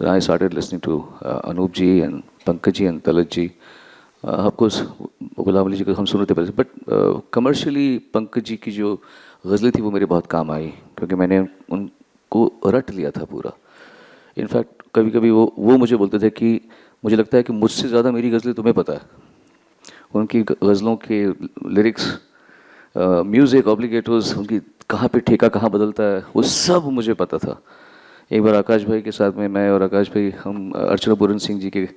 I started listening to Anup ji and Pankaj ji and Talat ji. Of course, Ghulam Ali जी को हम सुने थे पहले, बट कमर्शियली पंकज जी की जो गज़लें थी वो मेरे बहुत काम आई, क्योंकि मैंने उनको रट लिया था पूरा. इनफैक्ट कभी कभी वो मुझे बोलते थे कि मुझे लगता है कि मुझसे ज़्यादा मेरी गज़लें तुम्हें पता है. उनकी गज़लों के लिरिक्स, म्यूज़िक, ऑब्लिगेटोस, उनकी कहाँ पे ठेका कहाँ बदलता है, वो सब मुझे पता था. एक बार आकाश भाई के साथ में, मैं और आकाश भाई, हम अर्चना पूरन सिंह जी के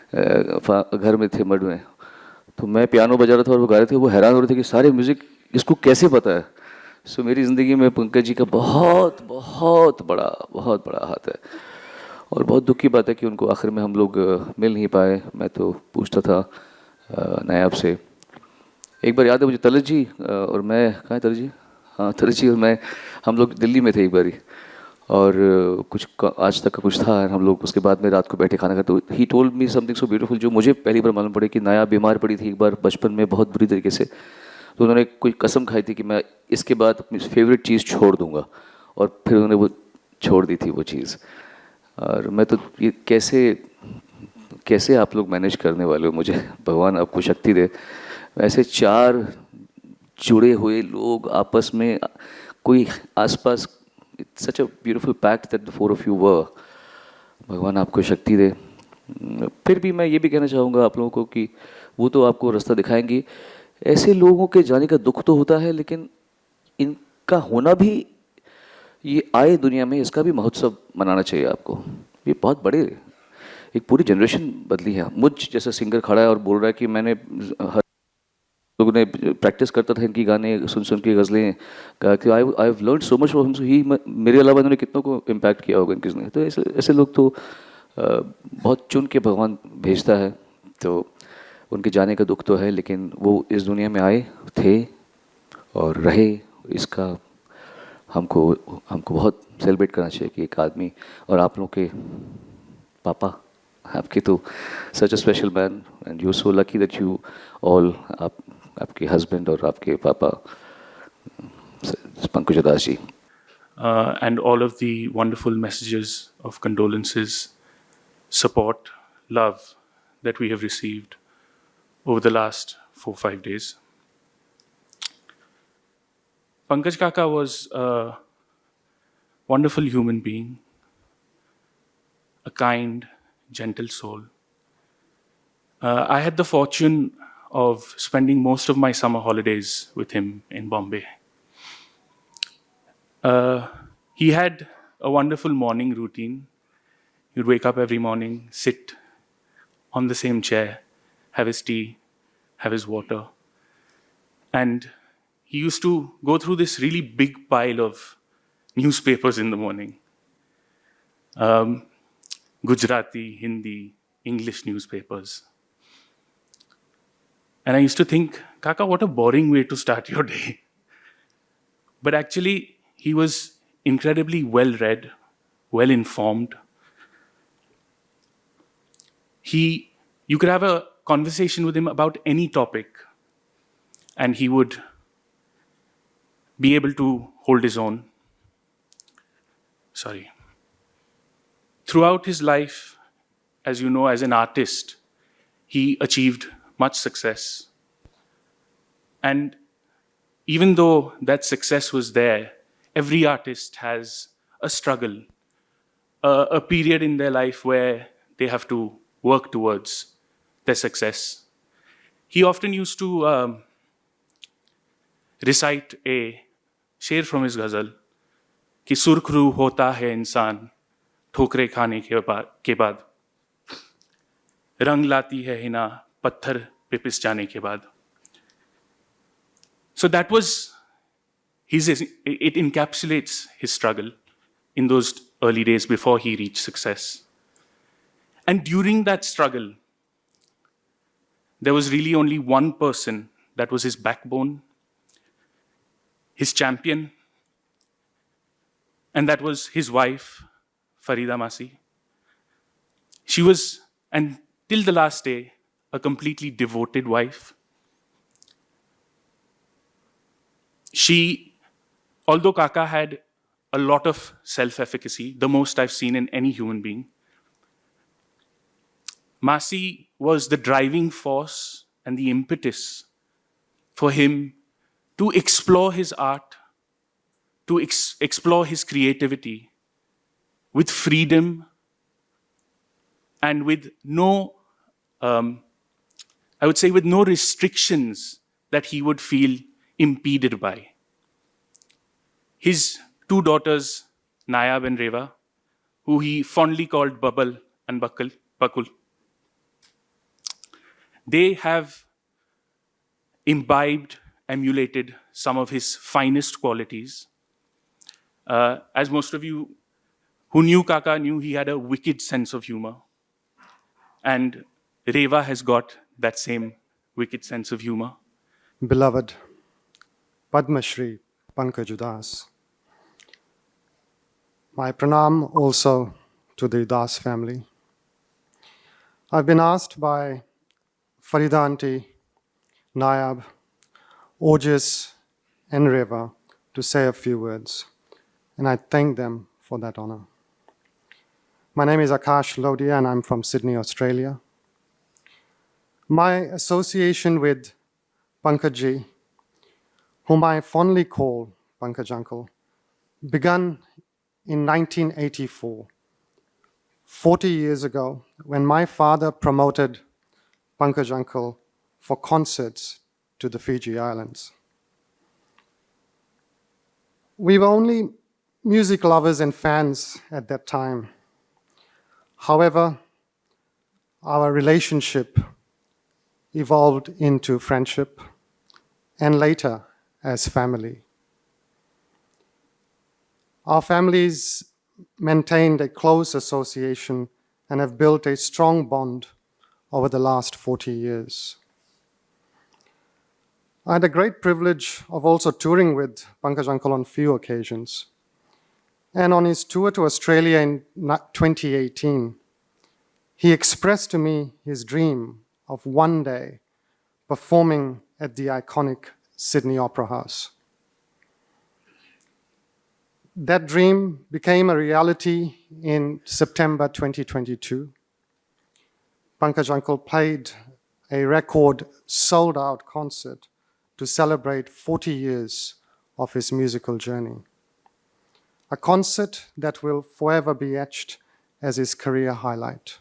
घर में थे, मड में. तो मैं पियानो बजा रहा था और वो गा रहे थे. वो हैरान हो रहे थे कि सारे म्यूज़िक इसको कैसे पता है. सो मेरी ज़िंदगी में पंकज जी का बहुत बहुत बड़ा हाथ है. और बहुत दुख की बात है कि उनको आखिर में हम लोग मिल नहीं पाए. मैं तो पूछता था नायाब से. एक बार याद है मुझे, तलत जी और मैं, कहाँ है तलत जी? हाँ, तलत जी और मैं, हम लोग दिल्ली में थे एक बारी, और कुछ आज तक का कुछ था. हम लोग उसके बाद में रात को बैठे खाना खाते. तो he told me something so beautiful, जो मुझे पहली बार मालूम पड़े कि नाया बीमार पड़ी थी एक बार बचपन में बहुत बुरी तरीके से. तो उन्होंने कोई कसम खाई थी कि मैं इसके बाद अपनी फेवरेट चीज़ छोड़ दूंगा, और फिर उन्होंने वो छोड़ दी थी वो चीज़. और मैं तो ये कैसे कैसे आप लोग मैनेज करने वाले हो, मुझे भगवान आपको शक्ति दे. ऐसे चार जुड़े हुए लोग आपस में, कोई आसपास, it's such a beautiful pact that the four of you were. भगवान आपको शक्ति दे. फिर भी मैं ये भी कहना चाहूँगा आप लोगों को कि वो तो आपको रास्ता दिखाएंगी. ऐसे लोगों के जाने का दुख तो होता है, लेकिन इनका होना भी, ये आए दुनिया में, इसका भी महोत्सव मनाना चाहिए आपको. ये बहुत बड़े, एक पूरी जनरेशन बदली है. मुझ जैसा सिंगर खड़ा है और बोल रहा है कि मैंने, हर लोगों ने प्रैक्टिस करता था इनकी गाने सुन सुन के गज़लें, कहा कि I have learn so much from he. मेरे अलावा इन्होंने कितनों को इम्पैक्ट किया होगा इनकी ज़िंदगी. तो ऐसे ऐसे लोग तो बहुत चुन के भगवान भेजता है. तो उनके जाने का दुख तो है, लेकिन वो इस दुनिया में आए थे और रहे. इसका हमको हमको बहुत सेलिब्रेट करना चाहिए कि एक आदमी, और आप लोग के पापा, आपके तो such a special man, and you so lucky that you all, आपके हस्बैंड और आपके पापा पंकज उदास जी. And all of the wonderful messages of condolences, support, love that we have received over the last 4-5 days. Pankaj Kaka was a wonderful human being, a kind, gentle soul. I had the fortune of spending most of my summer holidays with him in Bombay. He had a wonderful morning routine. He'd wake up every morning, sit on the same chair, have his tea, have his water. And he used to go through this really big pile of newspapers in the morning. Gujarati, Hindi, English newspapers. And I used to think, Kaka, what a boring way to start your day. But actually, he was incredibly well-read, well-informed. You could have a conversation with him about any topic, and he would be able to hold his own. Throughout his life, as you know, as an artist, he achieved much success. And even though that success was there, every artist has a struggle, a period in their life where they have to work towards their success. He often used to recite a शेर from his ghazal कि सुरखरू होता है इंसान ठोकरे खाने के बाद, रंग लाती है हिना पत्थर पे पिस जाने के बाद. So that was it encapsulates his struggle in those early days before he reached success. And during that struggle, there was really only one person that was his backbone, his champion, and that was his wife, Farida Masi. She was, and till the last day, a completely devoted wife. She, although Kaka had a lot of self-efficacy, the most I've seen in any human being, Masi was the driving force and the impetus for him to explore his art, to explore his creativity with freedom and with no, I would say, with no restrictions that he would feel impeded by. His two daughters, Nayab and Reva, who he fondly called Babal and Bakul, they have imbibed, emulated some of his finest qualities. As most of you who knew Kaka knew, he had a wicked sense of humor. And Reva has got that same wicked sense of humor. Beloved Padmashri Pankaj Udas, my pranam also to the Udas family. I've been asked by Farida Aunty, Nayab, Ojis, and Reva to say a few words, and I thank them for that honor. My name is Akash Lodia, and I'm from Sydney, Australia. My association with Pankaj, whom I fondly call Pankaj Uncle, began in 1984, 40 years ago, when my father promoted Pankaj Uncle for concerts to the Fiji Islands. We were only music lovers and fans at that time. However, our relationship evolved into friendship and later as family. Our families maintained a close association and have built a strong bond over the last 40 years. I had a great privilege of also touring with Pankaj Uncle on few occasions. And on his tour to Australia in 2018, he expressed to me his dream of one day performing at the iconic Sydney Opera House. That dream became a reality in September 2022. Pankaj Uncle played a record sold-out concert to celebrate 40 years of his musical journey. A concert that will forever be etched as his career highlight.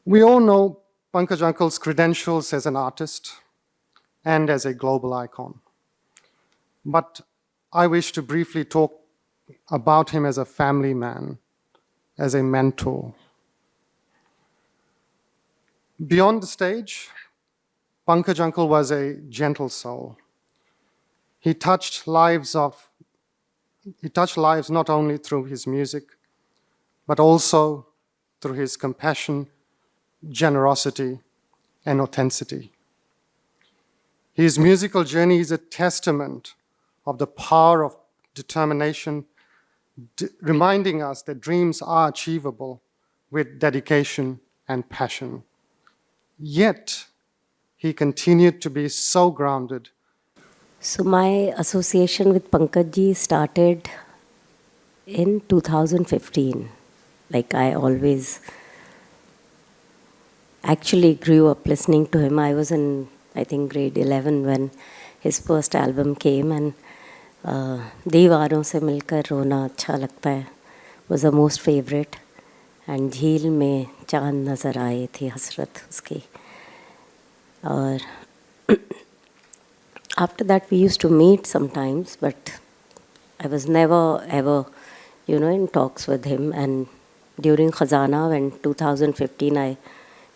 We all know Pankaj Uncle's credentials as an artist and as a global icon. But I wish to briefly talk about him as a family man, as a mentor. Beyond the stage, Pankaj Uncle was a gentle soul. He touched lives not only through his music, but also through his compassion, generosity, and authenticity. His musical journey is a testament of the power of determination, reminding us that dreams are achievable with dedication and passion. Yet, he continued to be so grounded. So my association with Pankaj ji started in 2015. Like I always actually grew up listening to him. I was in, I think, grade 11 when his first album came, and दीवारों से मिलकर रोना अच्छा लगता है was the most favorite, and झील में चांद नज़र आए थी हसरत उसकी. और after that we used to meet sometimes, but I was never ever, in talks with him. And during Khazana, when 2015 I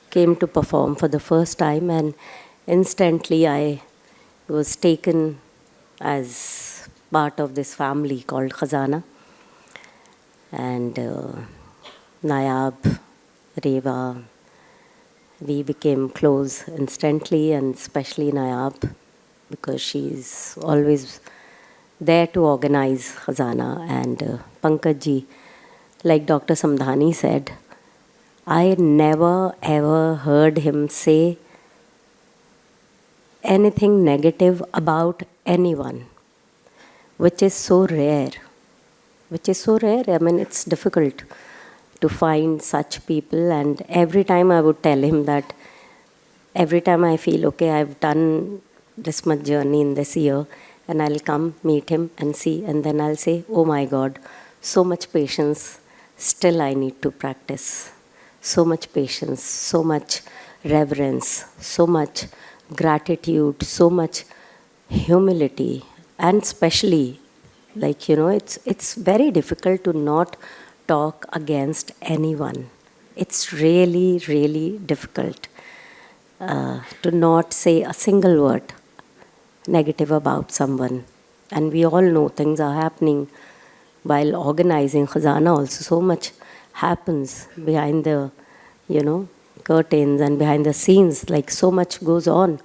came to perform for the first time, and instantly I was taken as part of this family called Khazana. And Nayab, Reva, we became close instantly, and especially Nayab, because she's always there to organize Khazana. And Pankaj ji, like Dr. Samdhani said, I never ever heard him say anything negative about anyone, which is so rare. I mean, it's difficult to find such people. And every time I would tell him that every time I feel, okay, I've done this much journey in this year, and I'll come meet him and see, and then I'll say, oh my God, so much patience, still I need to practice. So much patience, so much reverence, so much gratitude, so much humility, and especially, like, it's very difficult to not talk against anyone. It's really, really difficult to not say a single word negative about someone. And we all know things are happening while organizing Khazana also. So much happens behind the, curtains and behind the scenes, like so much goes on.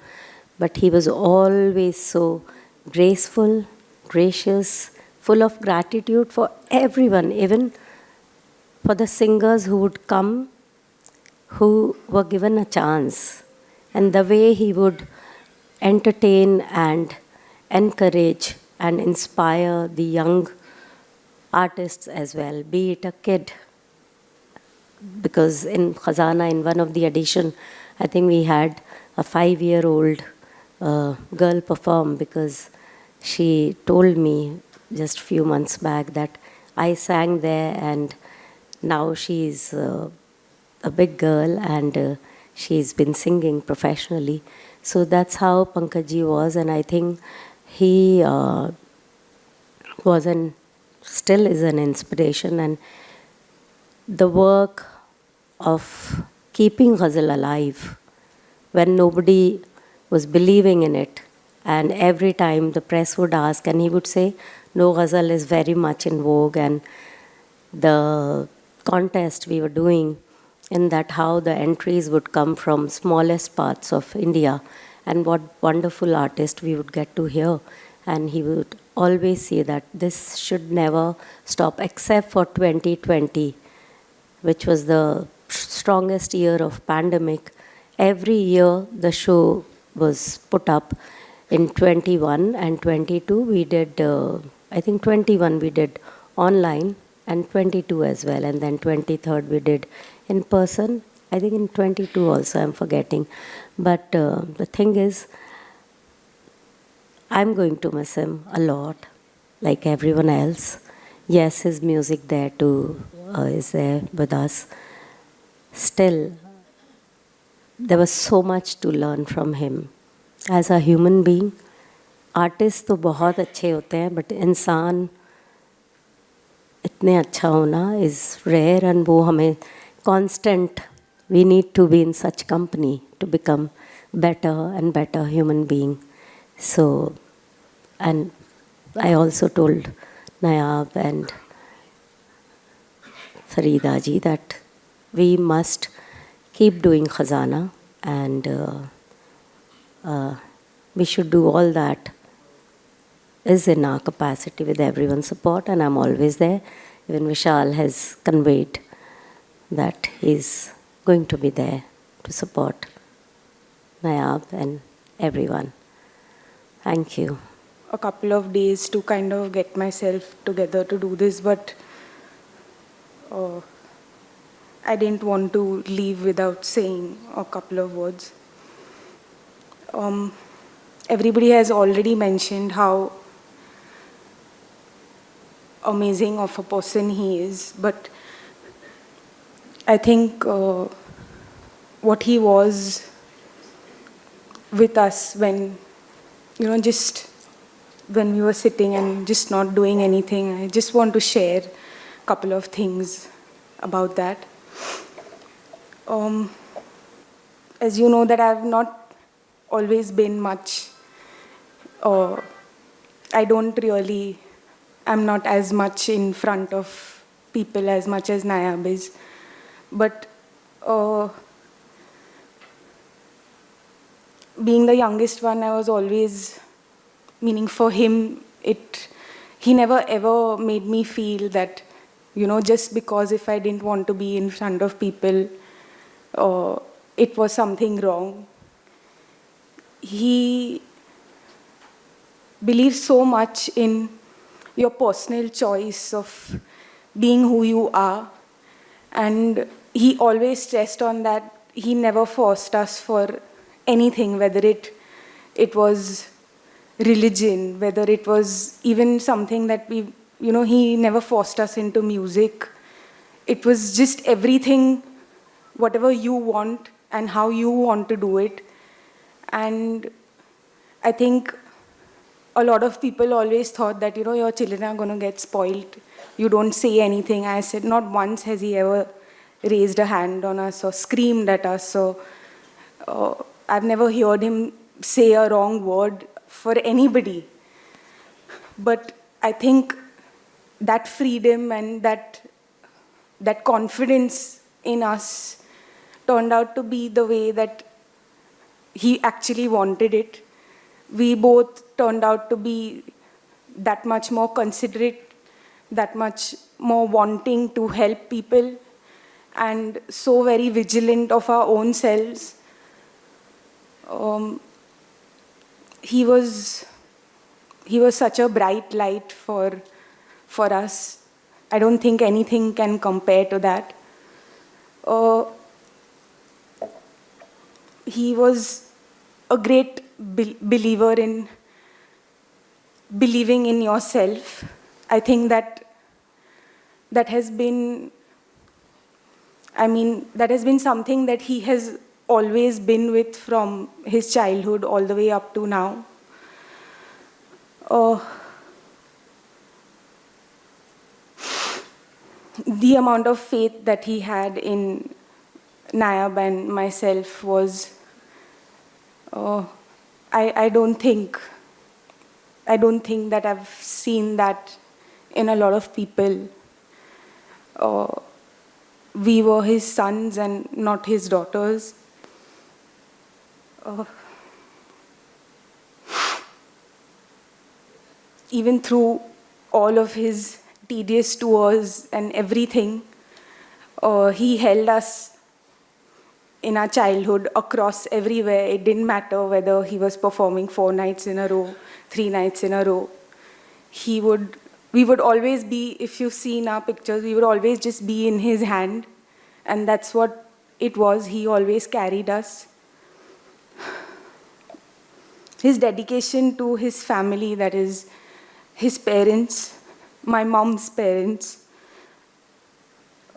But he was always so graceful, gracious, full of gratitude for everyone, even for the singers who would come, who were given a chance. And the way he would entertain and encourage and inspire the young artists as well, be it a kid. Because in Khazana, in one of the edition, I think we had a 5-year-old girl perform, because she told me just a few months back that I sang there, and now she's a big girl, and she's been singing professionally. So that's how Pankaj was, and I think he still is an inspiration. And the work of keeping ghazal alive when nobody was believing in it, and every time the press would ask, and he would say, no, ghazal is very much in vogue. And the contest we were doing, in that how the entries would come from smallest parts of India, and what wonderful artists we would get to hear. And he would always say that this should never stop, except for 2020, which was the strongest year of pandemic. Every year the show was put up. In 21 and 22 we did, I think 21 we did online, and 22 as well, and then 23rd we did in person. I think in 22 also, I'm forgetting. But the thing is, I'm going to miss him a lot, like everyone else. Yes, his music there too is there with us. Still, there was so much to learn from him. As a human being, artists तो बहुत अच्छे होते हैं, but इंसान इतने अच्छा होना is rare, and वो हमें constant, we need to be in such company to become better and better human being. So, and I also told Nayab and Farida ji that we must keep doing Khazana, and we should do all that is in our capacity with everyone's support, and I'm always there. Even Vishal has conveyed that he's going to be there to support Nayab and everyone. Thank you. A couple of days to kind of get myself together to do this, but I didn't want to leave without saying a couple of words. Everybody has already mentioned how amazing of a person he is, but I think what he was with us when, just when we were sitting and just not doing anything, I just want to share a couple of things about that. As you know, that I've not always been much, I'm not as much in front of people as much as Nayab is. But being the youngest one, I was always, meaning for him, he never ever made me feel that, just because if I didn't want to be in front of people, it was something wrong. He believes so much in your personal choice of being who you are, And he always stressed on that he never forced us for anything, whether it was religion, whether it was even something that he never forced us into music. It was just everything, whatever you want and how you want to do it. And I think a lot of people always thought that, your children are going to get spoiled. You don't say anything. I said, not once has he ever raised a hand on us or screamed at us. So I've never heard him say a wrong word for anybody. But I think that freedom and that confidence in us turned out to be the way that he actually wanted it. We both turned out to be that much more considerate, that much more wanting to help people, and so very vigilant of our own selves. He was such a bright light for us. I don't think anything can compare to that. He was a great believer in believing in yourself. I think that has been something that he has always been with from his childhood all the way up to now. The amount of faith that he had in Nayab and myself was, I don't think that I've seen that in a lot of people. We were his sons and not his daughters. Even through all of his tedious tours and everything, he held us in our childhood across everywhere. It didn't matter whether he was performing 4 nights in a row, 3 nights in a row. We would always be, if you see in our pictures, we would always just be in his hand. And that's what it was. He always carried us. His dedication to his family, that is his parents, my mom's parents,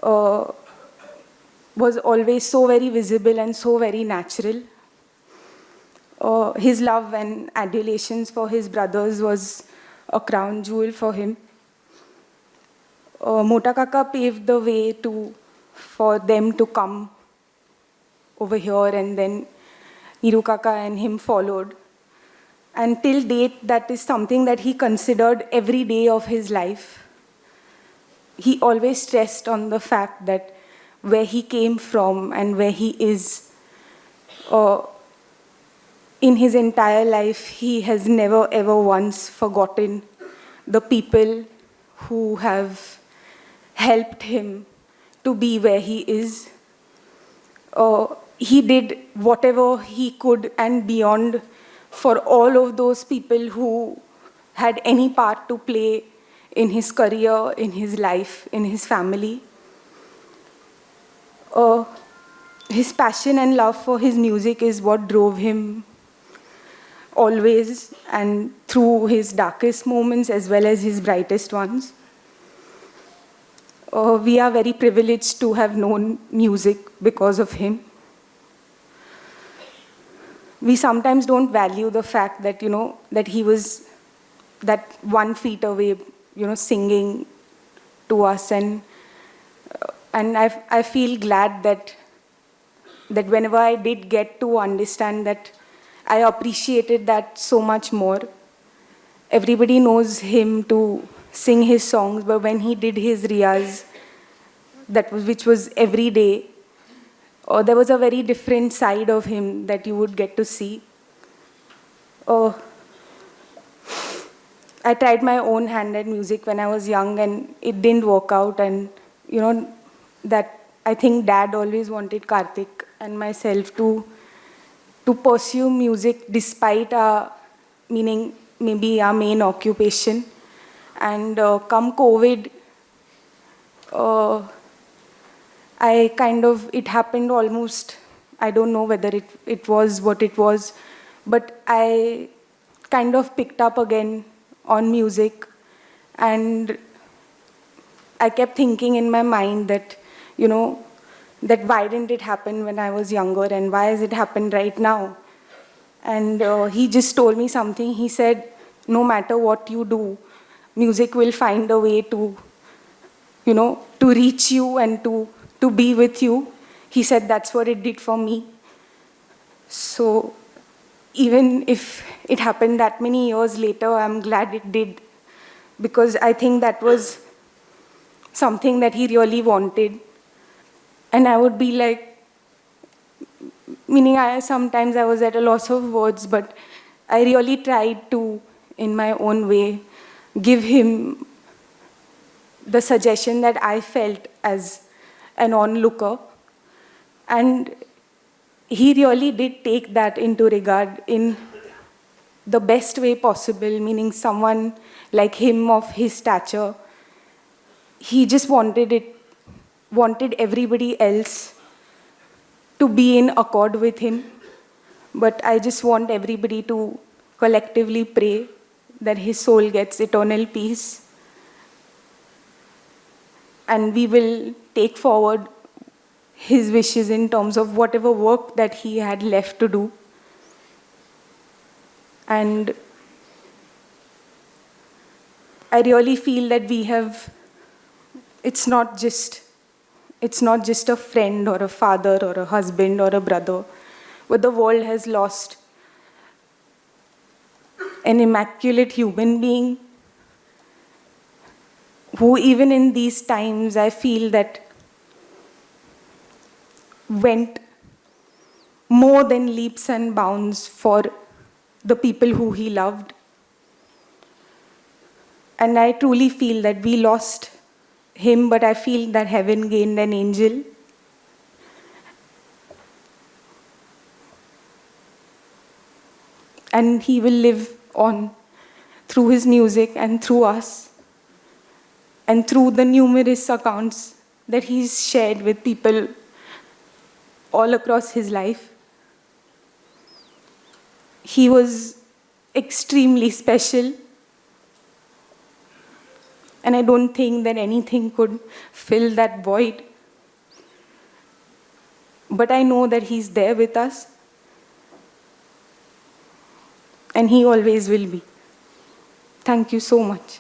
was always so very visible and so very natural. His love and adulations for his brothers was a crown jewel for him. Mota Kaka paved the way for them to come over here, and then Niru Kaka and him followed. And till date, that is something that he considered every day of his life. He always stressed on the fact that where he came from and where he is, in his entire life, he has never ever once forgotten the people who have helped him to be where he is. He did whatever he could and beyond for all of those people who had any part to play in his career, in his life, in his family. His passion and love for his music is what drove him always, and through his darkest moments as well as his brightest ones. We are very privileged to have known music because of him. We sometimes don't value the fact that, that he was that 1 feet away, singing to us. And I feel glad that whenever I did get to understand that, I appreciated that so much more. Everybody knows him to sing his songs, but when he did his riyaz, which was every day, there was a very different side of him that you would get to see. I tried my own hand at music when I was young, and it didn't work out. And that I think Dad always wanted Karthik and myself to pursue music despite maybe our main occupation. And come COVID, it happened almost, I don't know whether it was what it was, but I kind of picked up again on music, and I kept thinking in my mind that, that why didn't it happen when I was younger, and why has it happened right now? And he just told me something. He said, no matter what you do, music will find a way to, to reach you and to be with you. He said that's what it did for me. So even if it happened that many years later, I'm glad it did, because I think that was something that he really wanted. And I would be like, meaning sometimes I was at a loss of words, but I really tried to, in my own way, give him the suggestion that I felt as an onlooker. And he really did take that into regard in the best way possible, meaning someone like him of his stature. He just wanted everybody else to be in accord with him. But I just want everybody to collectively pray that his soul gets eternal peace. And we will take forward his wishes in terms of whatever work that he had left to do. And I really feel that it's not just a friend or a father or a husband or a brother, but the world has lost an immaculate human being who, even in these times, I feel that went more than leaps and bounds for the people who he loved. And I truly feel that we lost him, but I feel that heaven gained an angel. And he will live on through his music and through us, and through the numerous accounts that he's shared with people all across his life. He was extremely special, and I don't think that anything could fill that void. But I know that he's there with us, and he always will be. Thank you so much.